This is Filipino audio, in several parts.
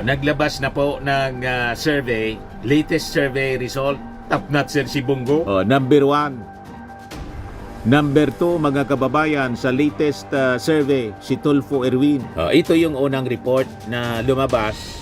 Naglabas na po ng survey, latest survey result. Top notcher si Bongo. Number 1. Number 2, mga kababayan, sa latest survey, si Tulfo Erwin. Ito yung unang report na lumabas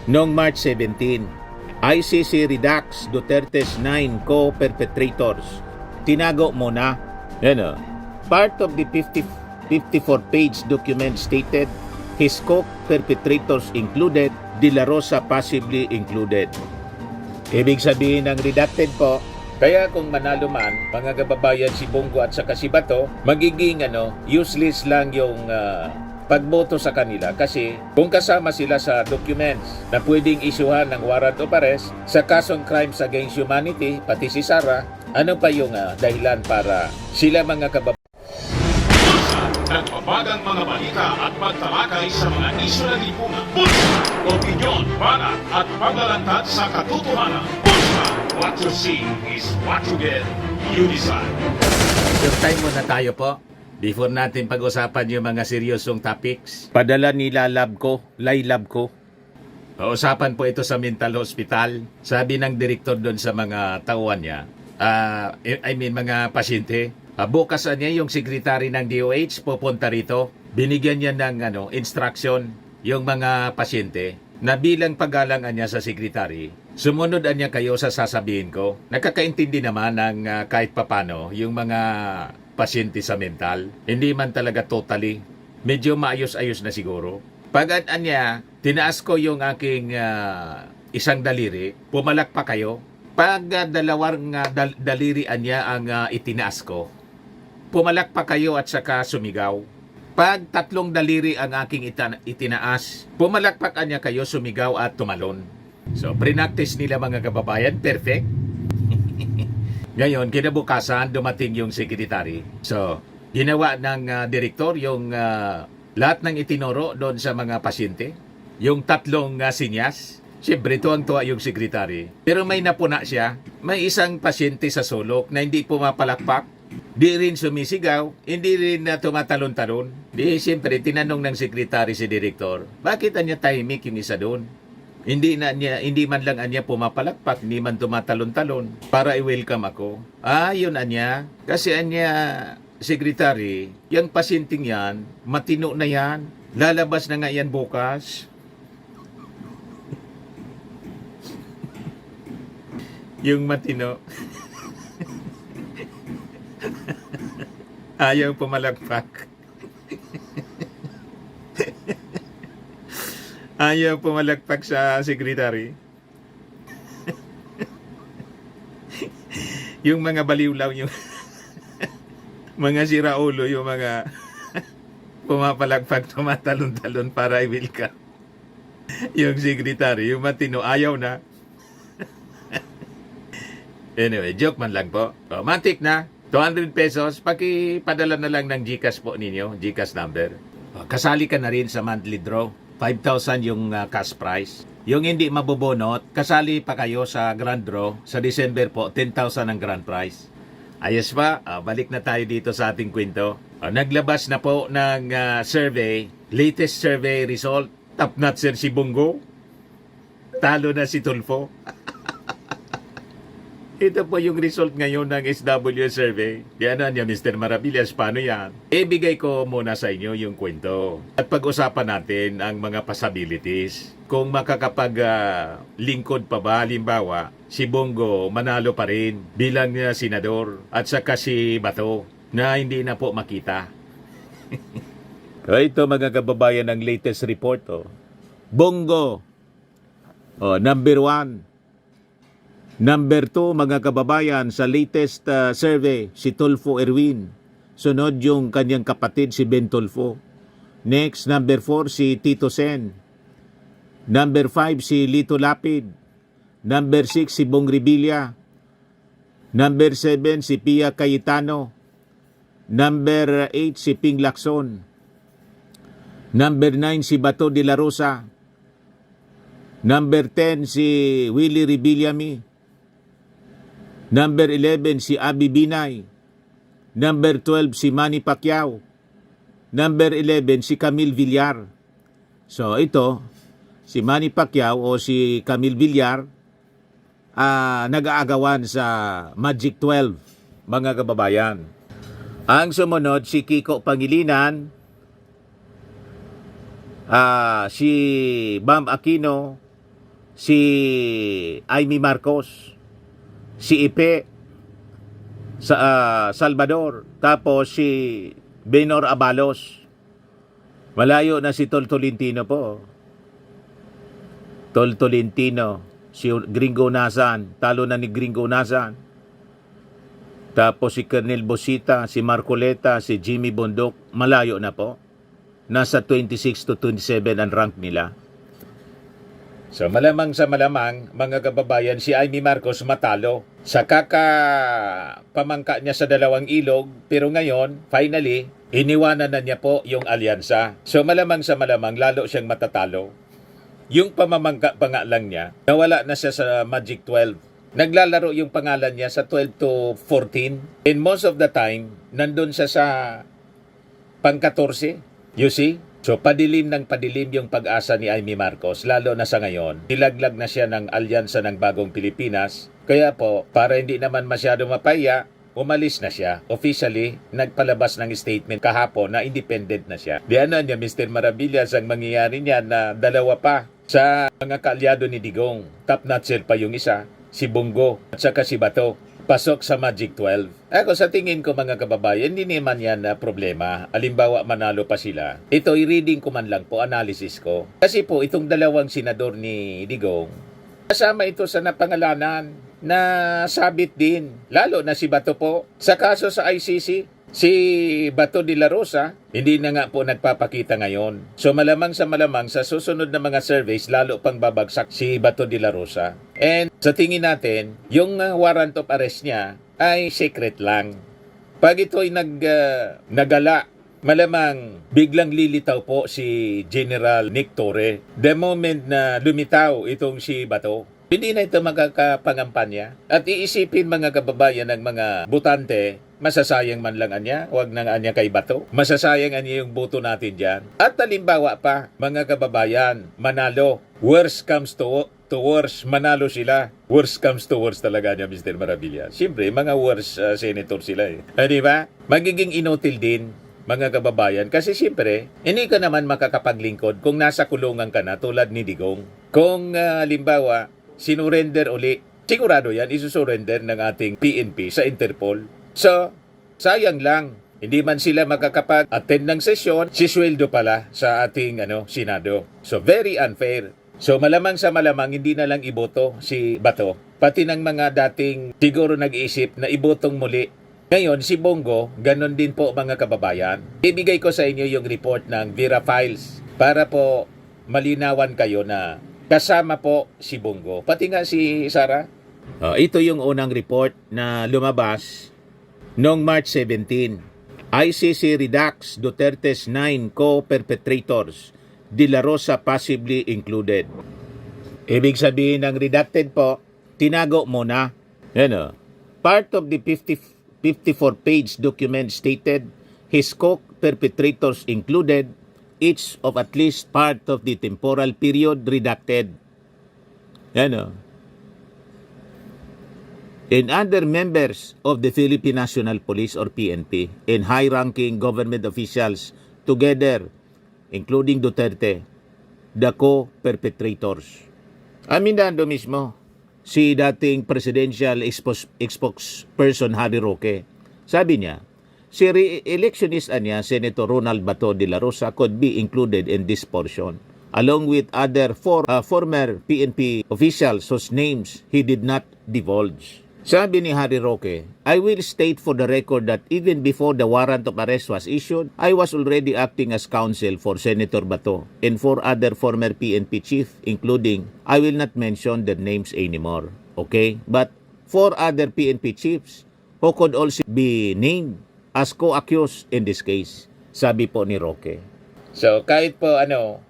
noong March 17. ICC redacts Duterte's 9 co-perpetrators. Tinago muna. Yan. Part of the 54-page document stated his co-perpetrators included, De La Rosa possibly included. Ibig sabihin ng redacted po, kaya kung manalo man, mga kababayan si Bongo at saka si Bato, magiging useless lang yung pagboto sa kanila kasi kung kasama sila sa documents na pwedeng isyuhan ng warrant of arrest sa kasong crimes against humanity, pati si Sara, ano pa yung dahilan para sila mga kababayan? Nagbabagang mga balita at pagtalakay sa mga isyu ng lipunan. Bulsa, opinyon, banat at paglalantad sa katotohanan. Bulsa, what you see is what you get. You decide. Yung time muna tayo po. Before natin pag-usapan yung mga seryosong topics. Padala nila lab ko, lab ko. Usapan po ito sa mental hospital. Sabi ng direktor doon sa mga tauhan niya, mga pasyente, bukas niya yung sekretary ng DOH pupunta rito. Binigyan niya ng instruction yung mga pasyente na bilang paggalangan niya sa sekretary, sumunod niya kayo sa sasabihin ko. Nakakaintindi naman ng kahit papano yung mga pasyente sa mental. Hindi man talaga totally. Medyo maayos-ayos na siguro. Pag niya, tinaas ko yung aking isang daliri, pumalak pa kayo. Pag dalawang daliri niya ang itinaas ko, pumalak pa kayo at saka sumigaw. Pag tatlong daliri ang aking itinaas, pumalakpak niya kayo, sumigaw at tumalon. So, pre-practice nila mga kababayan, perfect. Ngayon, kinabukasan, dumating yung secretary. So, ginawa ng direktor yung lahat ng itinuro doon sa mga pasyente. Yung tatlong sinyas. Siyempre, tuwang-tuwa yung secretary. Pero may napuna siya. May isang pasyente sa sulok na hindi pumapalakpak. Di rin sumisigaw, hindi rin tumatalon-talon. Di siyempre, tinanong ng sekretary si direktor, bakit niya tahimik yung isa doon? Hindi man lang niya pumapalakpak, hindi man tumatalon-talon para i-welcome ako. Yun niya. Kasi niya, sekretary, yung pasyenteng yan, matino na yan. Lalabas na nga yan bukas. Yung matino. Ayaw pumalakpak. Ayaw pumalakpak sa secretary. Yung mga baliwlaw, yung mga siraulo, yung mga pumapalakpak, tumatalon-talon para i-welcome. Yung secretary, yung matino, ayaw na. Anyway, joke man lang po. Matik na. 200 pesos, pakipadala na lang ng GCash po ninyo, GCash number. Kasali ka na rin sa monthly draw. 5,000 yung cash prize. Yung hindi mabubunot, kasali pa kayo sa grand draw. Sa December po, 10,000 ang grand prize. Ayos pa, balik na tayo dito sa ating kwento. Naglabas na po ng survey, latest survey result. Top notcher si Bongo. Talo na si Tulfo. Ito po yung result ngayon ng SW survey. Yan niya, Mr. Maravillas, paano yan? Ibigay ko muna sa inyo yung kwento. At pag-usapan natin ang mga possibilities. Kung makakapag-lingkod pa ba, halimbawa, si Bongo manalo pa rin bilang senador at saka si Bato na hindi na po makita. Ito mga kababayan ng latest report. Bongo, number 1. Number 2, mga kababayan, sa latest survey, si Tulfo Erwin. Sunod yung kanyang kapatid, si Ben Tulfo. Next, number 4, si Tito Sen. Number 5, si Lito Lapid. Number 6, si Bong Revilla. Number 7, si Pia Cayetano. Number 8, si Ping Lacson. Number 9, si Bato de la Rosa. Number 10, si Willie Rebillami. Number 11, si Abby Binay. Number 12, si Manny Pacquiao. Number 11, si Camille Villar. So ito, si Manny Pacquiao o si Camille Villar nag-aagawan sa Magic 12, mga kababayan. Ang sumunod si Kiko Pangilinan, si Bam Aquino, si Amy Marcos, si Ipe sa Salvador, tapos si Benor Abalos. Malayo na si Tol Tolentino po. Tol Tolentino, si Gringo Nazan, talo na ni Gringo Nazan. Tapos si Colonel Bosita, si Marcoleta, si Jimmy Bondok, malayo na po. Nasa 26 to 27 ang rank nila. So malamang sa malamang, mga kababayan, si Amy Marcos matalo. Sa pamangka niya sa dalawang ilog, pero ngayon, finally, iniwanan na niya po yung alyansa. So malamang sa malamang, lalo siyang matatalo. Yung pamamangka pa nga lang niya, nawala na siya sa Magic 12. Naglalaro yung pangalan niya sa 12 to 14. And most of the time, nandun siya sa pang-14. You see? So padilim ng padilim yung pag-asa ni Amy Marcos, lalo na sa ngayon. Nilaglag na siya ng alyansa ng Bagong Pilipinas. Kaya po, para hindi naman masyado mapaya, umalis na siya. Officially, nagpalabas ng statement kahapon na independent na siya. Di ano niya, Mr. Maravillas, ang mangyayari niya na dalawa pa sa mga kaalyado ni Digong. Top notcher pa yung isa, si Bongo at saka si Bato. Pasok sa Magic 12. Ako sa tingin ko, mga kababayan, hindi naman yan na problema. Alimbawa, manalo pa sila. Ito, i-reading ko man lang po, analysis ko. Kasi po, itong dalawang senador ni Digong, kasama ito sa napangalanan na sabit din. Lalo na si Bato po. Sa kaso sa ICC, si Bato de la Rosa, hindi na nga po nagpapakita ngayon. So malamang sa susunod na mga surveys, lalo pang babagsak si Bato de la Rosa. And sa tingin natin, yung warrant of arrest niya ay secret lang. Pag ito'y nagala, malamang biglang lilitaw po si General Nick Torre. The moment na lumitaw itong si Bato, hindi na ito magkakapangampanya. At iisipin, mga kababayan, ng mga butante, masasayang man lang anya, huwag nang anya kay Bato. Masasayang anya yung boto natin dyan. At halimbawa pa, mga kababayan, manalo. Worst comes to worst, manalo sila. Worst comes to worst talaga niya, Mr. Maravilla. Siyempre, mga worst senator sila eh. Di ba? Magiging inutil din, mga kababayan. Kasi siyempre, hindi ka naman makakapaglingkod kung nasa kulungan ka na tulad ni Digong. Kung halimbawa, sinurrender uli, sigurado yan, isusurrender ng ating PNP sa Interpol. So, sayang lang. Hindi man sila makakapag-attend ng sesyon, sisweldo pala sa ating Senado. So, very unfair. So, malamang sa malamang, hindi na lang iboto si Bato. Pati ng mga dating siguro nag-iisip na ibotong muli. Ngayon, si Bongo, ganon din po, mga kababayan. Ibigay ko sa inyo yung report ng Vera Files para po malinawan kayo na kasama po si Bongo. Pati nga si Sara. Ito yung unang report na lumabas noong March 17. ICC redacts Duterte's 9 co-perpetrators. De la Rosa possibly included. Ibig sabihin ng redacted po, tinago muna. Part of the 54-page document stated his co-perpetrators included each of at least part of the temporal period redacted. And other members of the Philippine National Police or PNP and high-ranking government officials together, including Duterte, the co-perpetrators. Aminado mismo si dating presidential spokesperson Harry Roque. Sabi niya, si re-electionist niya, Senator Ronald Bato de la Rosa, could be included in this portion, along with other former PNP officials whose names he did not divulge. Sabi ni Harry Roque, I will state for the record that even before the warrant of arrest was issued, I was already acting as counsel for Senator Bato and for other former PNP chief, including, I will not mention their names anymore. Okay? But for other PNP chiefs who could also be named as co-accused in this case, sabi po ni Roque. So kahit po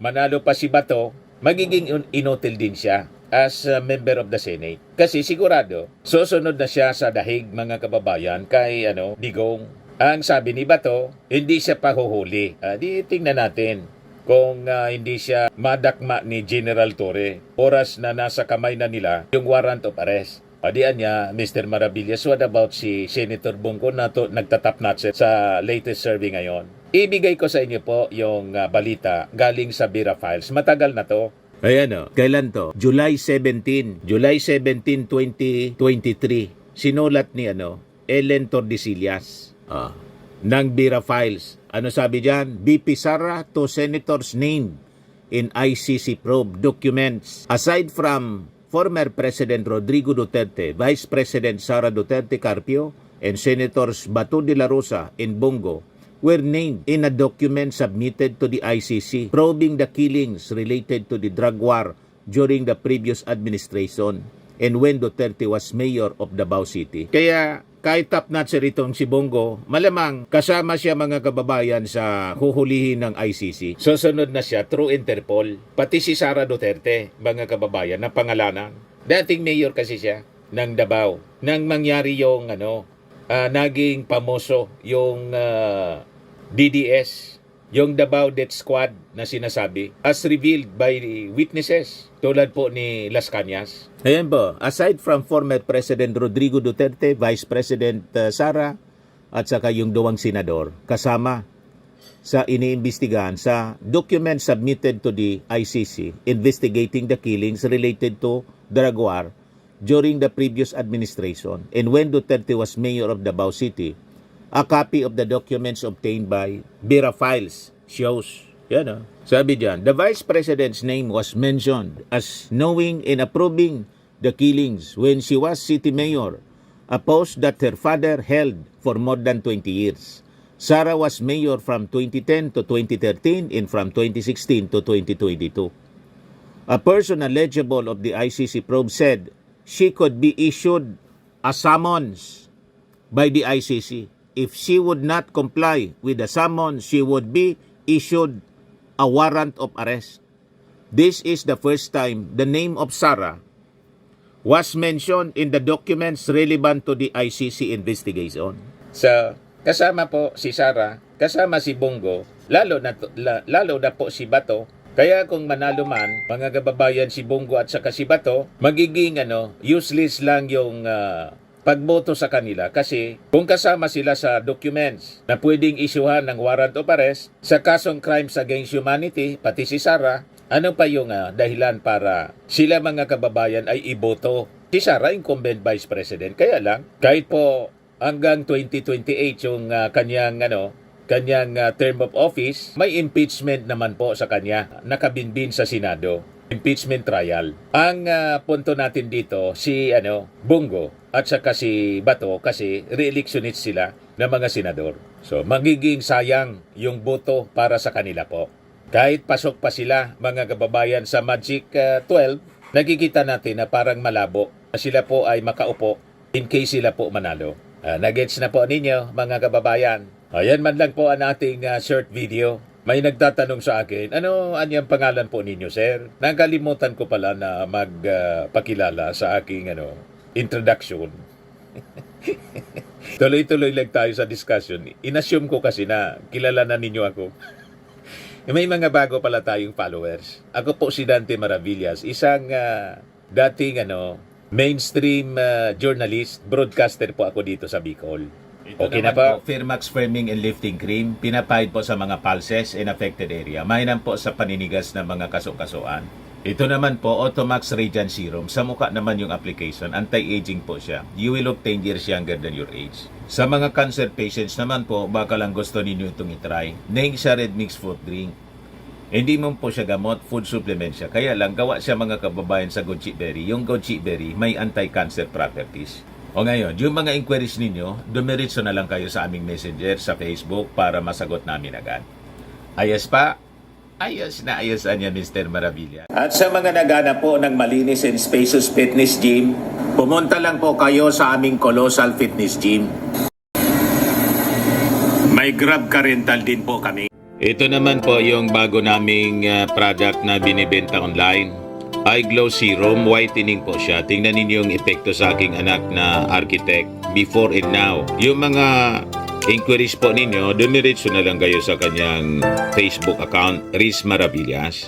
manalo pa si Bato, magiging inutil din siya as a member of the Senate. Kasi sigurado, susunod na siya sa dahig, mga kababayan, kay Digong. Ang sabi ni Bato, hindi siya pahuhuli. Di tingnan natin. kung hindi siya madakma ni General Torre. Oras na nasa kamay na nila yung warrant of arrest. Adian niya, Mr. Maravillas, what about si Senator Bongo na nagtatap natin sa latest survey ngayon? Ibigay ko sa inyo po yung balita galing sa Bira Files. Matagal na to. Ayan o. Kailan to? July 17. July 17, 2023. Sinulat ni Ellen Tordesillas ng Bira Files. Ano sabi dyan? BP Sara to senators named in ICC probe documents. Aside from former President Rodrigo Duterte, Vice President Sara Duterte Carpio, and Senators Bato de la Rosa and Bongo were named in a document submitted to the ICC probing the killings related to the drug war during the previous administration and when Duterte was mayor of Davao City. Kaya kahit top notcher itong si Bongo, malamang kasama siya mga kababayan sa huhulihin ng ICC. Susunod na siya through Interpol. Pati si Sara Duterte, mga kababayan, na pangalanan. Dating mayor kasi siya ng Davao. Nang mangyari yung naging pamoso yung DDS, yung Davao Death Squad na sinasabi, as revealed by witnesses, tulad po ni Las Cañas. Ayan po, aside from former President Rodrigo Duterte, Vice President Sara, at saka yung duwang senador, kasama sa iniimbestigahan sa document submitted to the ICC investigating the killings related to drug war during the previous administration and when Duterte was mayor of Davao City. A copy of the documents obtained by Bira Files shows. Yan sabi dyan, the Vice President's name was mentioned as knowing and approving the killings when she was city mayor, a post that her father held for more than 20 years. Sara was mayor from 2010 to 2013 and from 2016 to 2022. A person eligible of the ICC probe said she could be issued a summons by the ICC. If she would not comply with the summons, she would be issued a warrant of arrest. This is the first time the name of Sara was mentioned in the documents relevant to the ICC investigation. So, kasama po si Sara, kasama si Bongo, lalo na po si Bato. Kaya kung manalo man, mga kababayan, si Bongo at saka si Bato, magiging useless lang yung pagboto sa kanila kasi kung kasama sila sa documents na pwedeng isyuhan ng warrant of arrest sa kasong crimes against humanity, pati si Sara, ano pa yung dahilan para sila mga kababayan ay iboto? Si Sara, incumbent vice president. Kaya lang, kahit po hanggang 2028 yung kanyang term of office, may impeachment naman po sa kanya, nakabinbin sa Senado. Impeachment trial. Ang punto natin dito, si Bongo at saka si Bato kasi re-electionist sila ng mga senador. So, magiging sayang yung boto para sa kanila po. Kahit pasok pa sila, mga kababayan, sa Magic 12, nakikita natin na parang malabo na sila po ay makaupo in case sila po manalo. Nagets na po ninyo, mga kababayan. Ayan man lang po ang ating short video. May nagtatanong sa akin, ano anyang pangalan po ninyo, sir? Nakalimutan ko pala na magpakilala sa aking introduction. Tuloy-tuloy lang tayo sa discussion. Inassume ko kasi na kilala na ninyo ako. May mga bago pala tayong followers. Ako po si Dante Maravillas, isang dating mainstream journalist, broadcaster po ako dito sa Bicol. Okay na po. Firmax Firming and Lifting Cream, pinapahid po sa mga pulses in affected area. Mainam po sa paninigas ng mga kaso-kasuan. Ito naman po, Automax Radiant Serum. Sa mukha naman yung application, anti-aging po siya. You will look 10 years younger than your age. Sa mga cancer patients naman po, baka lang gusto ninyo itong itry. Neng siya red mix fruit drink. Hindi mo po siya gamot, food supplement siya. Kaya lang, gawa siya mga kababayan sa goji berry. Yung goji berry, may anti-cancer properties. O ngayon, yung mga inquiries ninyo, dumiritso na lang kayo sa aming messenger sa Facebook para masagot namin agad. Ayos pa? Ayos na ayos niya, Mr. Maravilla. At sa mga naghanap po ng malinis and spacious fitness gym, pumunta lang po kayo sa aming Colossal Fitness Gym. May Grab car rental din po kami. Ito naman po yung bago naming product na binibenta online. Eye Glow Serum, whitening po siya. Tingnan ninyo yung epekto sa aking anak na architect before and now. Yung mga inquiries po ninyo, dumiretso na lang kayo sa kanyang Facebook account, Riz Maravillas.